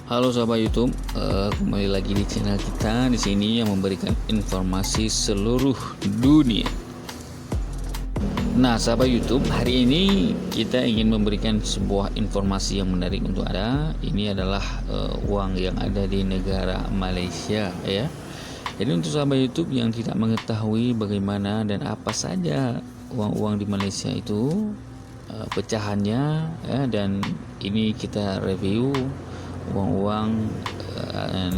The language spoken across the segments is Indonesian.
Halo sahabat YouTube, kembali lagi di channel kita di sini yang memberikan informasi seluruh dunia. Nah, sahabat YouTube, hari ini kita ingin memberikan sebuah informasi yang menarik untuk Anda. Ini adalah uang yang ada di negara Malaysia, ya. Jadi untuk sahabat YouTube yang tidak mengetahui bagaimana dan apa saja uang-uang di Malaysia itu, pecahannya, ya, dan ini kita review uang-uang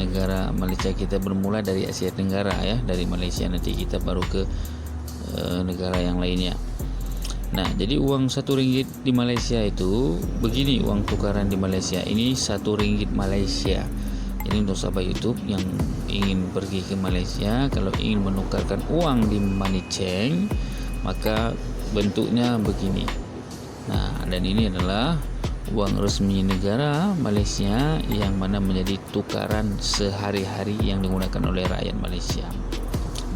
negara Malaysia. Kita bermula dari Asia Tenggara, ya, dari Malaysia, nanti kita baru ke negara yang lainnya. Nah, jadi uang RM1 di Malaysia itu begini, uang tukaran di Malaysia ini RM1 Malaysia. Jadi untuk sahabat YouTube yang ingin pergi ke Malaysia, kalau ingin menukarkan uang di Money Change, maka bentuknya begini. Nah, dan ini adalah uang resmi negara Malaysia yang mana menjadi tukaran sehari-hari yang digunakan oleh rakyat Malaysia.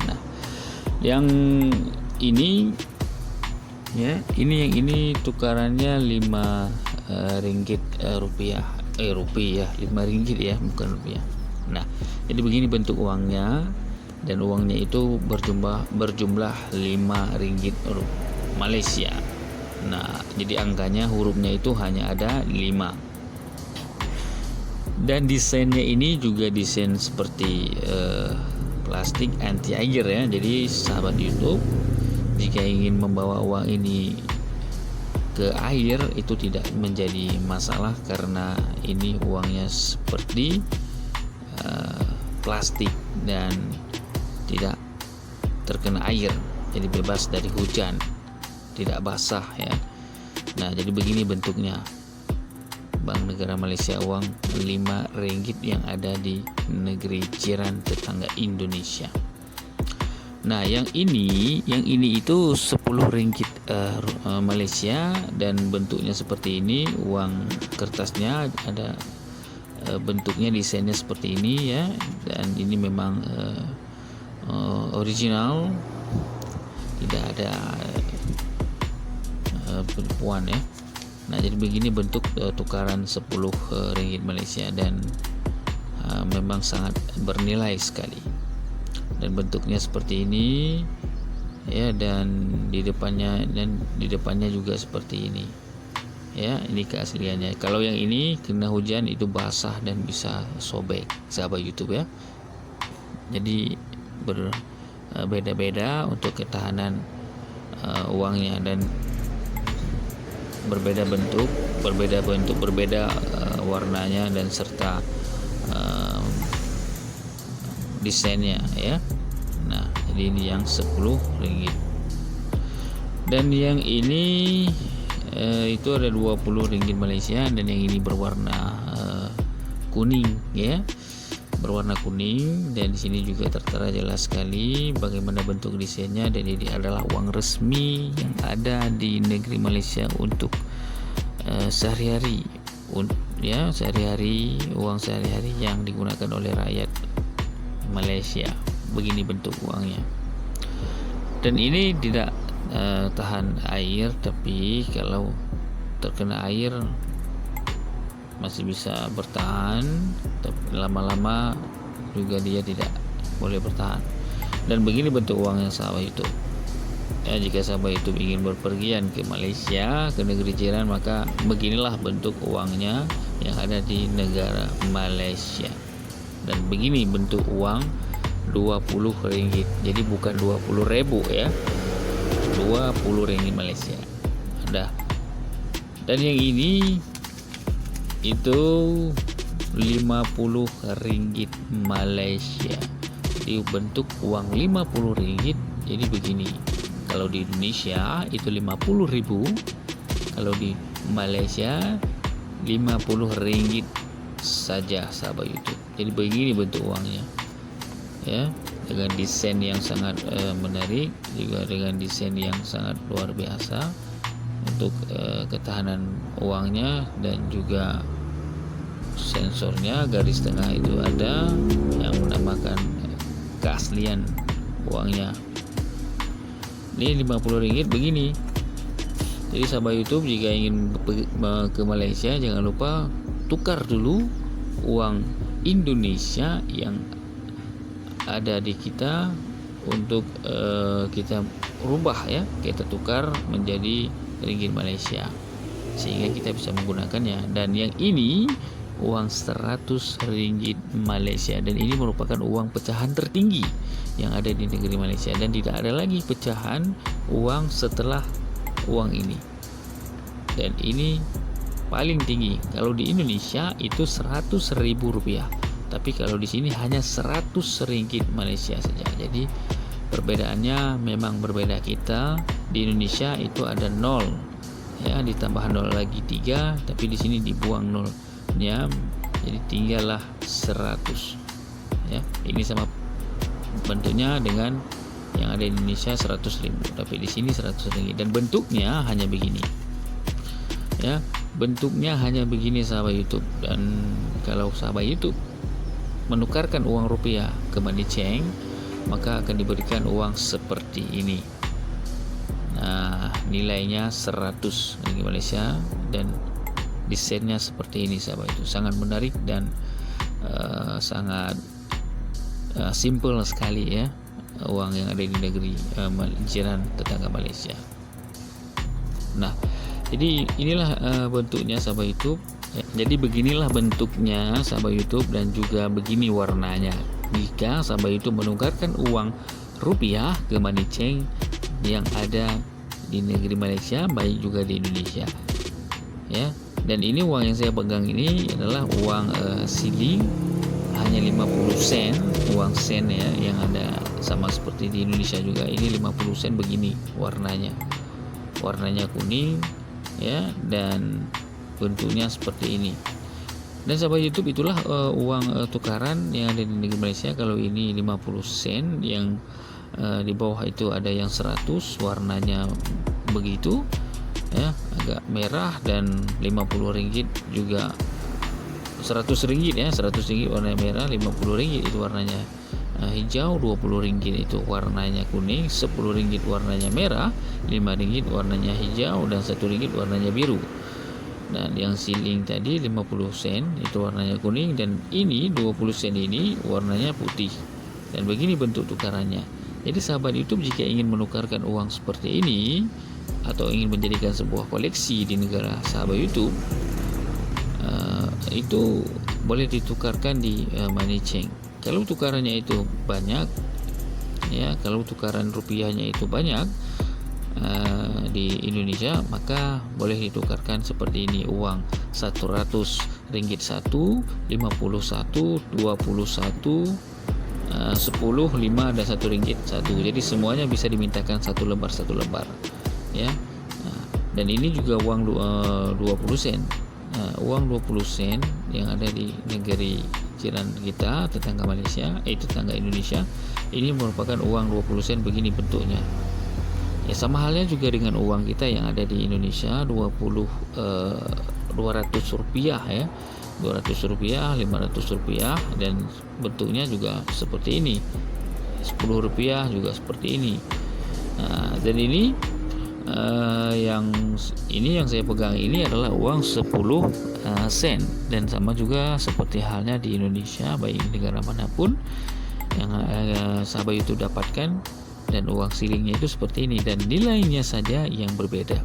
Nah, yang ini, ya, yang ini tukarannya RM5 rupiah, rupiah, RM5 ya, bukan rupiah. Nah, jadi begini bentuk uangnya, dan uangnya itu berjumlah RM5 Malaysia. Nah, jadi angkanya, hurufnya itu hanya ada 5. Dan desainnya ini juga desain seperti plastik anti air, ya. Jadi sahabat YouTube, jika ingin membawa uang ini ke air itu tidak menjadi masalah, karena ini uangnya seperti plastik dan tidak terkena air, jadi bebas dari hujan, tidak basah, ya. Nah, jadi begini bentuknya Bank Negara Malaysia, uang RM5 yang ada di negeri jiran tetangga Indonesia. Nah, yang ini itu RM10 Malaysia, dan bentuknya seperti ini. Uang kertasnya ada bentuknya, desainnya seperti ini, ya, dan ini memang original, tidak ada penipuan, ya. Nah, jadi begini bentuk tukaran RM10 Malaysia, dan memang sangat bernilai sekali. Dan bentuknya seperti ini, ya, dan di depannya juga seperti ini, ya. Ini keasliannya. Kalau yang ini kena hujan itu basah dan bisa sobek, sahabat YouTube, ya. Jadi berbeda-beda untuk ketahanan uangnya, dan berbeda bentuk, berbeda warnanya, dan serta desainnya, ya. Nah, jadi ini yang RM10. Dan yang ini itu ada RM20 Malaysia, dan yang ini berwarna kuning, ya, berwarna kuning. Dan di sini juga tertera jelas sekali bagaimana bentuk desainnya, dan ini adalah uang resmi yang ada di negeri Malaysia untuk sehari-hari, ya, uang sehari-hari yang digunakan oleh rakyat Malaysia. Begini bentuk uangnya, dan ini tidak tahan air, tapi kalau terkena air masih bisa bertahan, tapi lama-lama juga dia tidak boleh bertahan. Dan begini bentuk uangnya, sahabat YouTube, ya. Jika sahabat YouTube ingin berpergian ke Malaysia, ke negeri jiran, maka beginilah bentuk uangnya yang ada di negara Malaysia. Dan begini bentuk uang RM20, jadi bukan 20.000, ya, RM20 Malaysia ada. Dan yang ini itu RM50 Malaysia, jadi bentuk uang RM50. Jadi begini, kalau di Indonesia itu 50.000, kalau di Malaysia RM50 saja, sahabat YouTube. Jadi begini bentuk uangnya, ya, dengan desain yang sangat menarik, juga dengan desain yang sangat luar biasa untuk ketahanan uangnya, dan juga sensornya, garis tengah itu ada yang menambahkan keaslian uangnya. Ini RM50 begini. Jadi sahabat YouTube, jika ingin ke Malaysia, jangan lupa tukar dulu uang Indonesia yang ada di kita untuk kita rubah ya, kita tukar menjadi ringgit Malaysia sehingga kita bisa menggunakannya. Dan yang ini uang 100 ringgit Malaysia, dan ini merupakan uang pecahan tertinggi yang ada di negeri Malaysia, dan tidak ada lagi pecahan uang setelah uang ini. Dan ini paling tinggi. Kalau di Indonesia itu 100.000 rupiah, tapi kalau di sini hanya 100 ringgit Malaysia saja. Jadi perbedaannya memang berbeda. Kita di Indonesia itu ada 0 ya, ditambah 0 lagi 3, tapi di sini dibuang 0-nya, jadi tinggallah 100 ya. Ini sama bentuknya dengan yang ada di Indonesia 100.000, tapi di sini 100 ringgit, dan bentuknya hanya begini ya, bentuknya hanya begini sahabat YouTube. Dan kalau sahabat YouTube menukarkan uang rupiah ke money chain, maka akan diberikan uang seperti ini. Nah, nilainya 100 ringgit Malaysia dan desainnya seperti ini sahabat. Itu sangat menarik dan sangat simple sekali ya, uang yang ada di negeri jiran tetangga Malaysia. Nah, jadi inilah bentuknya sahabat YouTube. Jadi beginilah bentuknya sahabat YouTube, dan juga begini warnanya jika sahabat YouTube menukarkan uang rupiah ke money chain yang ada di negeri Malaysia, baik juga di Indonesia ya. Dan ini uang yang saya pegang ini adalah uang siling, hanya 50 sen, uang sen ya, yang ada sama seperti di Indonesia juga. Ini 50 sen begini warnanya kuning ya, dan bentuknya seperti ini. Dan sahabat YouTube, itulah uang tukaran yang ada di negeri Malaysia. Kalau ini 50 sen, yang di bawah itu ada yang 100, warnanya begitu ya, agak merah, dan 50 ringgit juga 100 ringgit ya, 100 ringgit warna merah, 50 ringgit itu warnanya hijau, 20 ringgit itu warnanya kuning, 10 ringgit warnanya merah, 5 ringgit warnanya hijau, dan 1 ringgit warnanya biru. Dan yang siling tadi 50 sen itu warnanya kuning, dan ini 20 sen ini warnanya putih. Dan begini bentuk tukarannya. Jadi sahabat YouTube, jika ingin menukarkan uang seperti ini atau ingin menjadikan sebuah koleksi di negara sahabat YouTube, itu boleh ditukarkan di money chain. Kalau tukarannya itu banyak ya, kalau tukaran rupiahnya itu banyak di Indonesia, maka boleh ditukarkan seperti ini, uang 100 ringgit 1, 51, 21, 10, 5, dan 1 ringgit 1. Jadi semuanya bisa dimintakan satu lembar ya. Dan ini juga uang 20 sen. Uang 20 sen yang ada di negeri jiran kita, tetangga Malaysia, tetangga Indonesia, ini merupakan uang 20 sen begini bentuknya. Ya, sama halnya juga dengan uang kita yang ada di Indonesia, 200 rupiah ya, 200 rupiah, 500 rupiah, dan bentuknya juga seperti ini. 10 rupiah juga seperti ini. Nah, dan ini yang saya pegang ini adalah uang 10 sen, dan sama juga seperti halnya di Indonesia, baik di negara manapun yang sahabat itu dapatkan. Dan uang silingnya itu seperti ini, dan nilainya saja yang berbeda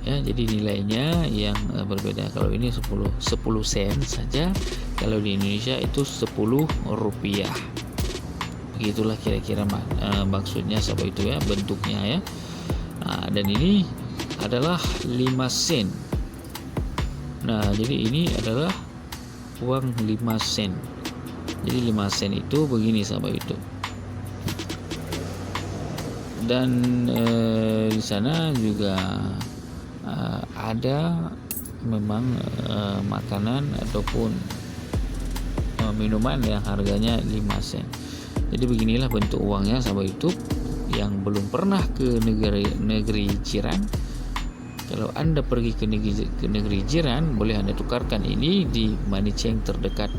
ya. Jadi nilainya yang berbeda. Kalau ini 10 sen saja, kalau di Indonesia itu 10 rupiah. Begitulah kira-kira maksudnya sahabat itu ya, bentuknya ya. Dan ini adalah 5 sen. Nah, jadi ini adalah uang 5 sen. Jadi 5 sen itu begini sahabat itu. Dan di sana juga ada memang makanan ataupun minuman yang harganya 5 sen. Jadi beginilah bentuk uangnya sahabat YouTube yang belum pernah ke negeri jiran. Kalau Anda pergi ke negeri jiran, boleh Anda tukarkan ini di money chain terdekat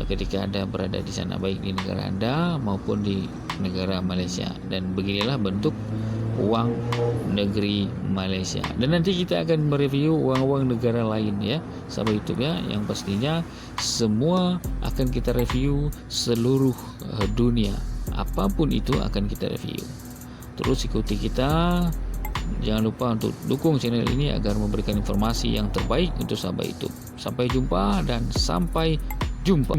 ketika Anda berada di sana, baik di negara Anda maupun di negara Malaysia. Dan beginilah bentuk uang negeri Malaysia. Dan nanti kita akan mereview uang-uang negara lain ya, sahabat YouTube ya. Yang pastinya semua akan kita review seluruh dunia. Apapun itu akan kita review. Terus ikuti kita. Jangan lupa untuk dukung channel ini agar memberikan informasi yang terbaik untuk sahabat YouTube. Sampai jumpa dan sampai jumpa.